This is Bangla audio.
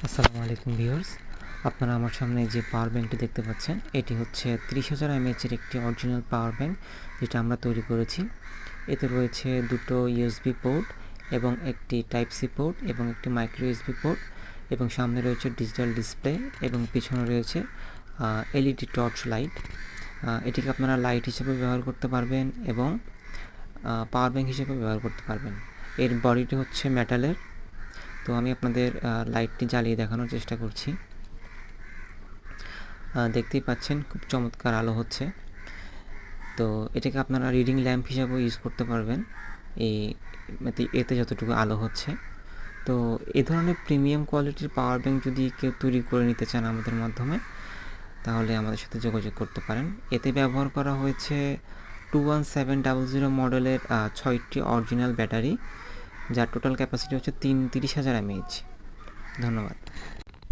আসসালামু আলাইকুম ভিউয়ার্স, আপনারা আমার সামনে যে পাওয়ার ব্যাংকটি দেখতে পাচ্ছেন এটি হচ্ছে 30,000 mAh-এর একটি অরিজিনাল পাওয়ার ব্যাংক যেটা আমরা তৈরি করেছি। এতে রয়েছে দুটো ইউএসবি পোর্ট এবং একটি টাইপ সি পোর্ট এবং একটি মাইক্রো ইউএসবি পোর্ট এবং সামনে রয়েছে ডিজিটাল ডিসপ্লে এবং পিছনে রয়েছে এলইডি টর্চ লাইট। এটিকে আপনারা লাইট হিসেবে ব্যবহার করতে পারবেন এবং পাওয়ার ব্যাংক হিসেবে ব্যবহার করতে পারবেন। এর বডিটি হচ্ছে মেটালের। তো আমি আপনাদের লাইটটি জ্বালিয়ে দেখানোর চেষ্টা করছি। দেখতেই পাচ্ছেন খুব চমৎকার আলো হচ্ছে। তো এটাকে আপনারা রিডিং ল্যাম্প হিসাবেও ইউজ করতে পারবেন এতে যতটুকু আলো হচ্ছে। তো এই ধরনের প্রিমিয়াম কোয়ালিটির পাওয়ার ব্যাংক যদি কেউ তৈরি করে নিতে চান আমাদের মাধ্যমে, তাহলে আমাদের সাথে যোগাযোগ করতে পারেন। এতে ব্যবহার করা হয়েছে 21700 মডেলের 6টি অরিজিনাল ব্যাটারি, যার টোটাল ক্যাপাসিটি হচ্ছে 30,000 mAh। ধন্যবাদ।